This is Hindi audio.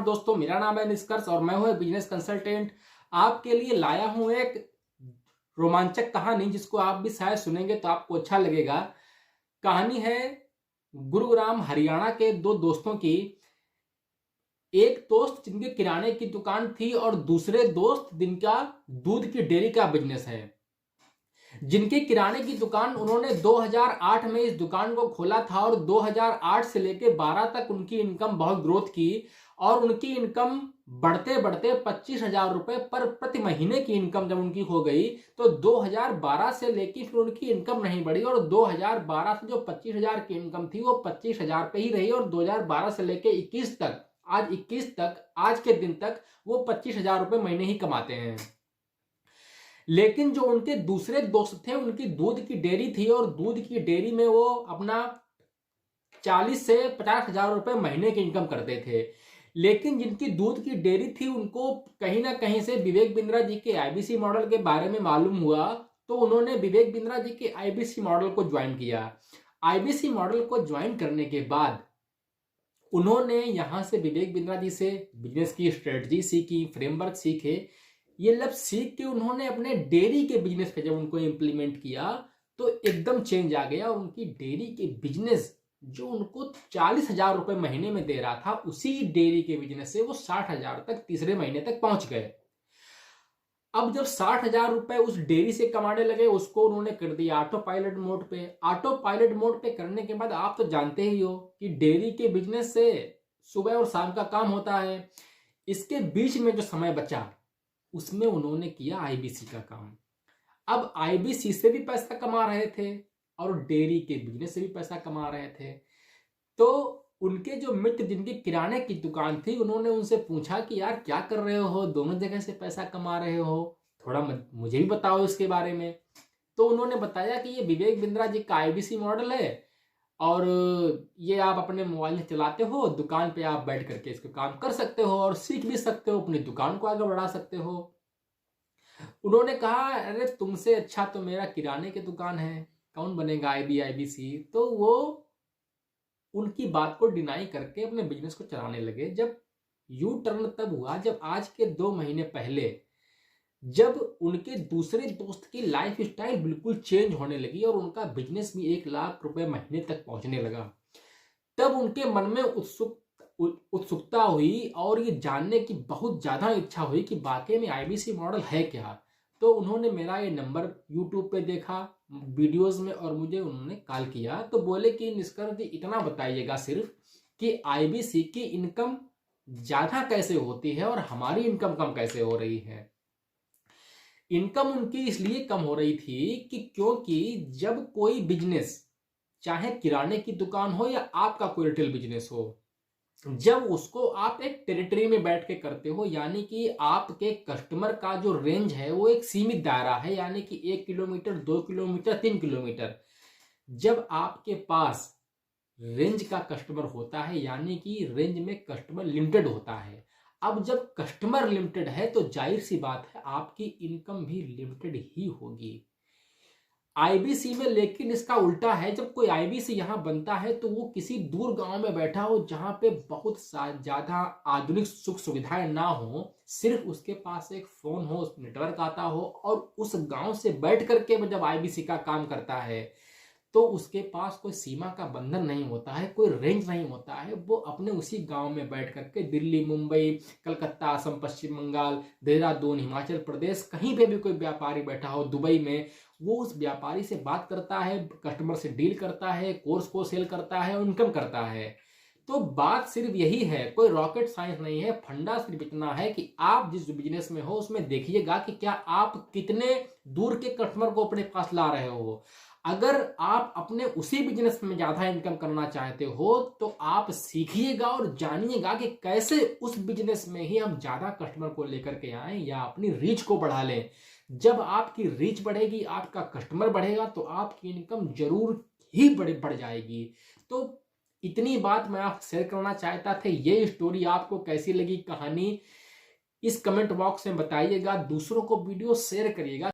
दोस्तों, मेरा नाम है निष्कर्ष और मैं हूं एक बिजनेस कंसल्टेंट। आपके लिए लाया हूं एक रोमांचक कहानी जिसको आप भी शायद सुनेंगे तो आपको अच्छा लगेगा। कहानी है गुरुग्राम हरियाणा के दो दोस्तों की। एक दोस्त जिनके किराने की दुकान थी और दूसरे दोस्त जिनका दूध की डेयरी का बिजनेस है। जिनकी किराने की दुकान उन्होंने 2008 में इस दुकान को खोला था और 2008 से लेकर 12 तक उनकी इनकम बहुत ग्रोथ की और उनकी इनकम बढ़ते बढ़ते 25,000 रुपए पर प्रति महीने की इनकम जब उनकी हो गई तो 2012 से लेकर फिर उनकी इनकम नहीं बढ़ी और 2012 से जो 25,000 की इनकम थी वो 25,000 पे ही रही और 2012 से लेकर 21 तक आज के दिन तक वो 25,000 रुपए महीने ही कमाते हैं। लेकिन जो उनके दूसरे दोस्त थे उनकी दूध की डेयरी थी और दूध की डेयरी में वो अपना 40 से 50,000 रुपए महीने की इनकम करते थे। लेकिन जिनकी दूध की डेयरी थी उनको कहीं ना कहीं से विवेक बिंद्रा जी के आईबीसी मॉडल के बारे में मालूम हुआ तो उन्होंने विवेक बिंद्रा जी के आईबीसी मॉडल को ज्वाइन किया। आईबीसी मॉडल को ज्वाइन करने के बाद उन्होंने यहां से विवेक बिंद्रा जी से बिजनेस की स्ट्रेटजी सीखी, फ्रेमवर्क सीखे। ये सब सीख के उन्होंने अपने डेयरी के बिजनेस पे जब उनको इम्प्लीमेंट किया तो एकदम चेंज आ गया। उनकी डेयरी के बिजनेस जो उनको 40,000 रुपए महीने में दे रहा था उसी डेयरी के बिजनेस से वो 60,000 तक तीसरे महीने तक पहुंच गए। अब जब 60,000 रुपए उस डेयरी से कमाने लगे उसको उन्होंने कर दिया ऑटो पायलट मोड पे। ऑटो पायलट मोड पे करने के बाद आप तो जानते ही हो कि डेयरी के बिजनेस से सुबह और शाम का काम होता है। इसके बीच में जो समय बचा उसमें उन्होंने किया आईबीसी का काम। अब आईबीसी से भी पैसा कमा रहे थे और डेयरी के बिजनेस से भी पैसा कमा रहे थे। तो उनके जो मित्र जिनकी किराने की दुकान थी उन्होंने उनसे पूछा कि यार क्या कर रहे हो, दोनों जगह से पैसा कमा रहे हो, थोड़ा मुझे भी बताओ इसके बारे में। तो उन्होंने बताया कि ये विवेक बिंद्रा जी का आईबीसी मॉडल है और ये आप अपने मोबाइल से चलाते हो, दुकान पे आप बैठ करके इसको काम कर सकते हो और सीख भी सकते हो, अपनी दुकान को आगे बढ़ा सकते हो। उन्होंने कहा अरे तुमसे अच्छा तो मेरा किराने की दुकान है, कौन बनेगा आईबीसी। तो वो उनकी बात को डिनाई करके अपने बिजनेस को चलाने लगे। जब यू टर्न तब हुआ जब आज के 2 महीने पहले जब उनके दूसरे दोस्त की लाइफ स्टाइल बिल्कुल चेंज होने लगी और उनका बिजनेस भी 1 लाख रुपए महीने तक पहुंचने लगा। तब उनके मन में उत्सुकता हुई और ये जानने की बहुत ज्यादा इच्छा हुई कि वाकई में आईबीसी मॉडल है क्या। तो उन्होंने मेरा ये नंबर यूट्यूब पे देखा वीडियोस में और मुझे उन्होंने कॉल किया। तो बोले कि निष्कर्ष जी इतना बताइएगा सिर्फ कि आईबीसी की इनकम ज्यादा कैसे होती है और हमारी इनकम कम कैसे हो रही है। इनकम उनकी इसलिए कम हो रही थी कि क्योंकि जब कोई बिजनेस चाहे किराने की दुकान हो या आपका कोई रिटेल बिजनेस हो, जब उसको आप एक टेरिटरी में बैठ के करते हो यानी कि आपके कस्टमर का जो रेंज है वो एक सीमित दायरा है, यानी कि 1 किलोमीटर 2 किलोमीटर 3 किलोमीटर। जब आपके पास रेंज का कस्टमर होता है यानी कि रेंज में कस्टमर लिमिटेड होता है। अब जब कस्टमर लिमिटेड है तो जाहिर सी बात है आपकी इनकम भी लिमिटेड ही होगी। आईबीसी में लेकिन इसका उल्टा है, जब कोई आईबीसी यहां बनता है तो वो किसी दूर गांव में बैठा हो जहां पे बहुत ज्यादा आधुनिक सुख सुविधाएं ना हो, सिर्फ उसके पास एक फोन हो, उस नेटवर्क आता हो और उस गांव से बैठ करके जब आईबीसी का काम करता है तो उसके पास कोई सीमा का बंधन नहीं होता है, कोई रेंज नहीं होता है। वो अपने उसी गांव में बैठ करके दिल्ली, मुंबई, कलकत्ता, असम, पश्चिम बंगाल, देहरादून, हिमाचल प्रदेश, कहीं पे भी कोई व्यापारी बैठा हो, दुबई में, वो उस व्यापारी से बात करता है, कस्टमर से डील करता है, कोर्स को सेल करता है और इनकम करता है। तो बात सिर्फ यही है, कोई रॉकेट साइंस नहीं है। फंडा सिर्फ इतना है कि आप जिस बिजनेस में हो उसमें देखिएगा कि क्या आप कितने दूर के कस्टमर को अपने पास ला रहे हो। अगर आप अपने उसी बिजनेस में ज्यादा इनकम करना चाहते हो तो आप सीखिएगा और जानिएगा कि कैसे उस बिजनेस में ही हम ज्यादा कस्टमर को लेकर के आए या अपनी रीच को बढ़ा लें। जब आपकी रीच बढ़ेगी, आपका कस्टमर बढ़ेगा तो आपकी इनकम जरूर ही बढ़ जाएगी। तो इतनी बात मैं आपसे शेयर करना चाहता था। ये स्टोरी आपको कैसी लगी, कहानी, इस कमेंट बॉक्स में बताइएगा। दूसरों को वीडियो शेयर करिएगा।